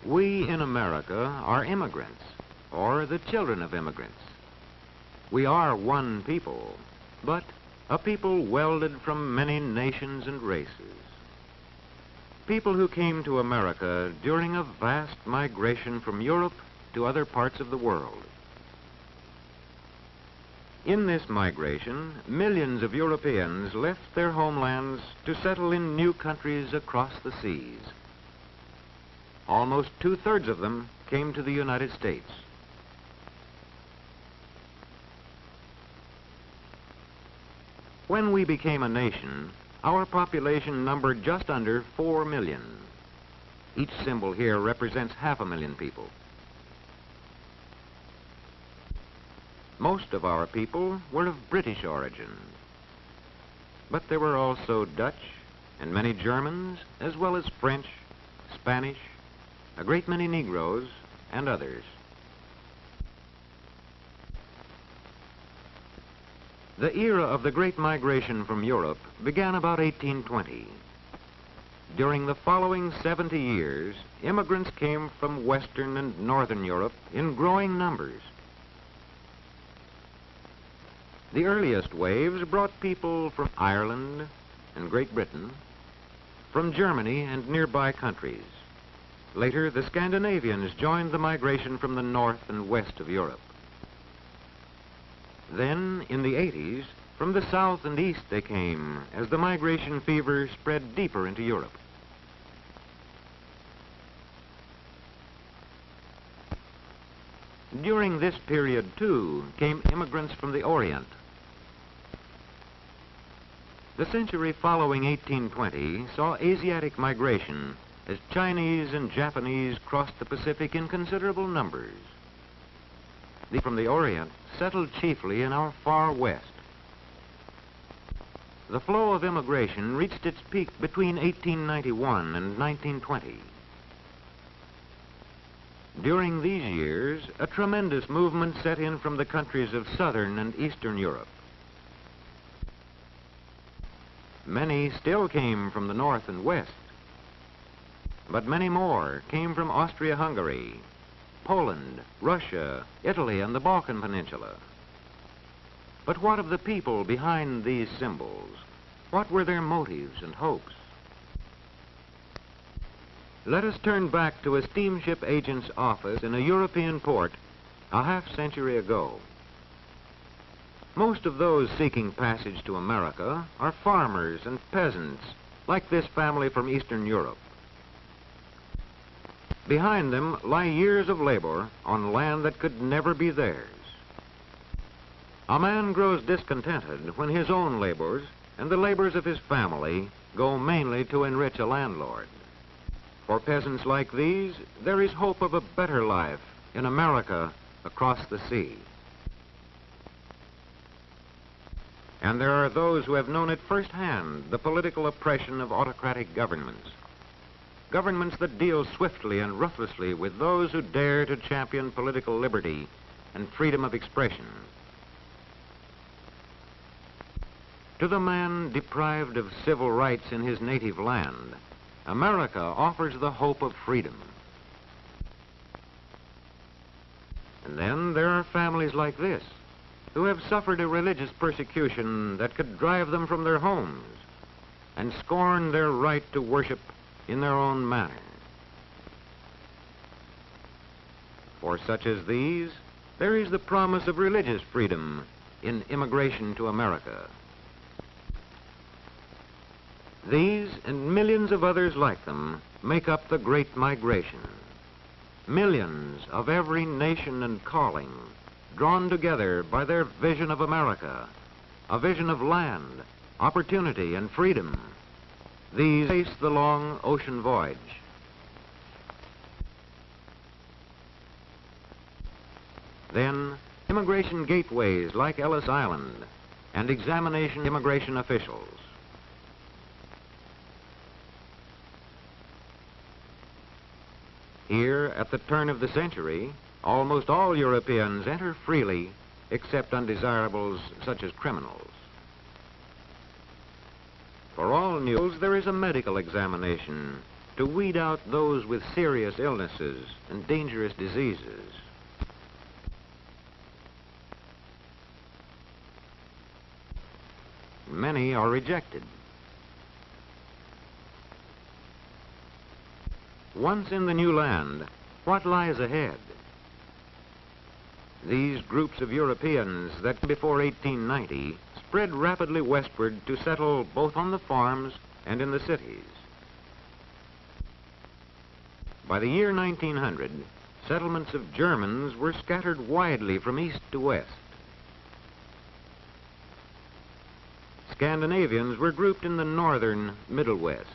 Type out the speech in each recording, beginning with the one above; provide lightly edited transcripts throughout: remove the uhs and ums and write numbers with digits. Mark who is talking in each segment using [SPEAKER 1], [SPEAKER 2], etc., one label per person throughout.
[SPEAKER 1] We in America are immigrants, or the children of immigrants. We are one people, but a people welded from many nations and races. People who came to America during a vast migration from Europe to other parts of the world. In this migration, millions of Europeans left their homelands to settle in new countries across the seas. Almost two-thirds of them came to the United States. When we became a nation, our population numbered just under 4 million. Each symbol here represents 500,000 people. Most of our people were of British origin, but there were also Dutch and many Germans, as well as French, Spanish, a great many Negroes, and others. The era of the Great Migration from Europe began about 1820. During the following 70 years, immigrants came from Western and Northern Europe in growing numbers. The earliest waves brought people from Ireland and Great Britain, from Germany and nearby countries. Later, the Scandinavians joined the migration from the north and west of Europe. Then, in the 80s, from the south and east they came as the migration fever spread deeper into Europe. During this period, too, came immigrants from the Orient. The century following 1820 saw Asiatic migration as Chinese and Japanese crossed the Pacific in considerable numbers. They from the Orient settled chiefly in our far west. The flow of immigration reached its peak between 1891 and 1920. During these years, a tremendous movement set in from the countries of Southern and Eastern Europe. Many still came from the north and west, but many more came from Austria-Hungary, Poland, Russia, Italy, and the Balkan Peninsula. But what of the people behind these symbols? What were their motives and hopes? Let us turn back to a steamship agent's office in a European port a half-century ago. Most of those seeking passage to America are farmers and peasants, like this family from Eastern Europe. Behind them lie years of labor on land that could never be theirs. A man grows discontented when his own labors and the labors of his family go mainly to enrich a landlord. For peasants like these, there is hope of a better life in America across the sea. And there are those who have known at firsthand the political oppression of autocratic governments. Governments that deal swiftly and ruthlessly with those who dare to champion political liberty and freedom of expression. To the man deprived of civil rights in his native land, America offers the hope of freedom. And then there are families like this, who have suffered a religious persecution that could drive them from their homes and scorn their right to worship in their own manner. For such as these, there is the promise of religious freedom in immigration to America. These and millions of others like them make up the Great Migration. Millions of every nation and calling, drawn together by their vision of America, a vision of land, opportunity, and freedom. These face the long ocean voyage. Then, immigration gateways like Ellis Island and examination immigration officials. Here, at the turn of the century, almost all Europeans enter freely, except undesirables such as criminals. For all mules, there is a medical examination to weed out those with serious illnesses and dangerous diseases. Many are rejected. Once in the new land, what lies ahead? These groups of Europeans that before 1890 spread rapidly westward to settle both on the farms and in the cities. By the year 1900, settlements of Germans were scattered widely from east to west. Scandinavians were grouped in the northern Middle West,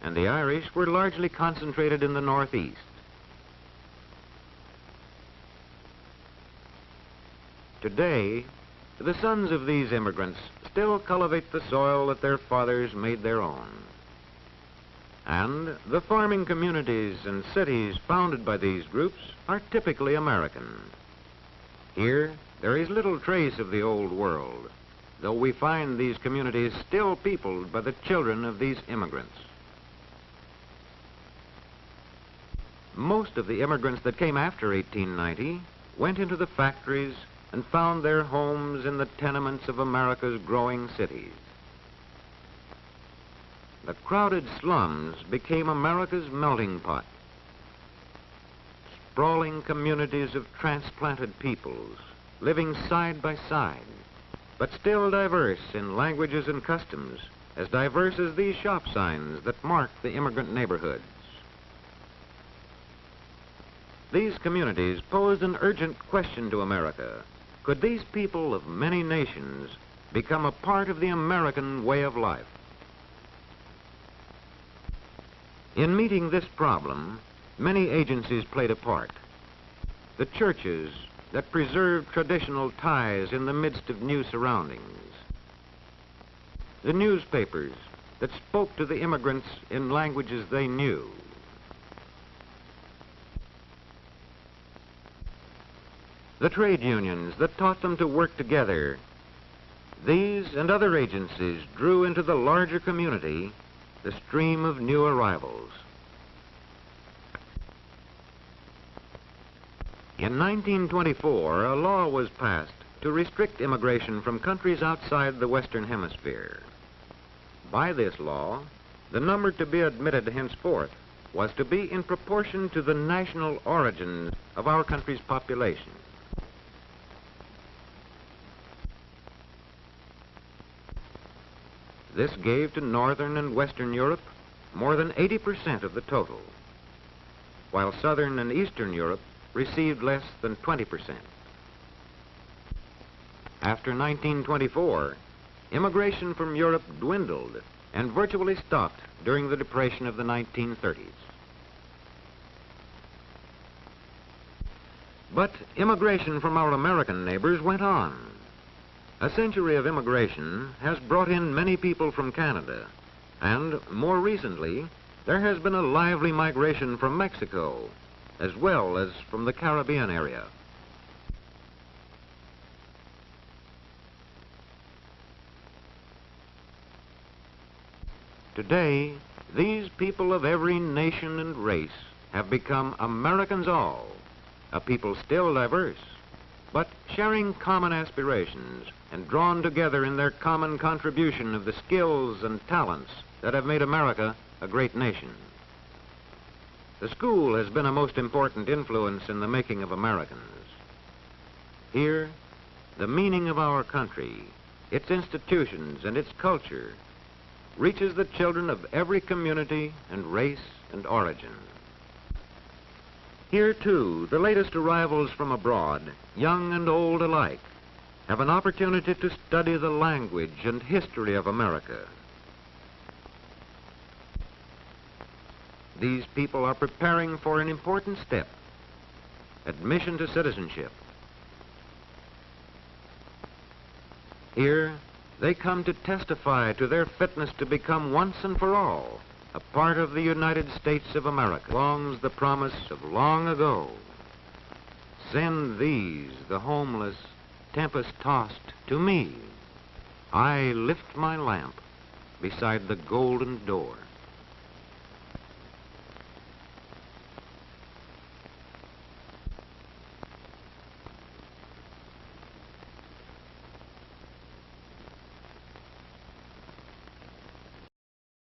[SPEAKER 1] and the Irish were largely concentrated in the northeast. Today, the sons of these immigrants still cultivate the soil that their fathers made their own. And the farming communities and cities founded by these groups are typically American. Here, there is little trace of the old world, though we find these communities still peopled by the children of these immigrants. Most of the immigrants that came after 1890 went into the factories and found their homes in the tenements of America's growing cities. The crowded slums became America's melting pot. Sprawling communities of transplanted peoples living side by side, but still diverse in languages and customs, as diverse as these shop signs that mark the immigrant neighborhoods. These communities posed an urgent question to America. Could these people of many nations become a part of the American way of life? In meeting this problem, many agencies played a part. The churches that preserved traditional ties in the midst of new surroundings. The newspapers that spoke to the immigrants in languages they knew. The trade unions that taught them to work together. These and other agencies drew into the larger community the stream of new arrivals. In 1924, a law was passed to restrict immigration from countries outside the Western Hemisphere. By this law, the number to be admitted henceforth was to be in proportion to the national origins of our country's population. This gave to Northern and Western Europe more than 80% of the total, while Southern and Eastern Europe received less than 20%. After 1924, immigration from Europe dwindled and virtually stopped during the Depression of the 1930s. But immigration from our American neighbors went on. A century of immigration has brought in many people from Canada, and more recently, there has been a lively migration from Mexico, as well as from the Caribbean area. Today, these people of every nation and race have become Americans all, a people still diverse, but sharing common aspirations and drawn together in their common contribution of the skills and talents that have made America a great nation. The school has been a most important influence in the making of Americans. Here, the meaning of our country, its institutions, and its culture reaches the children of every community and race and origin. Here, too, the latest arrivals from abroad, young and old alike, have an opportunity to study the language and history of America. These people are preparing for an important step, admission to citizenship. Here, they come to testify to their fitness to become once and for all a part of the United States of America. Longs the promise of long ago. Send these, the homeless, tempest-tossed, to me. I lift my lamp beside the golden door.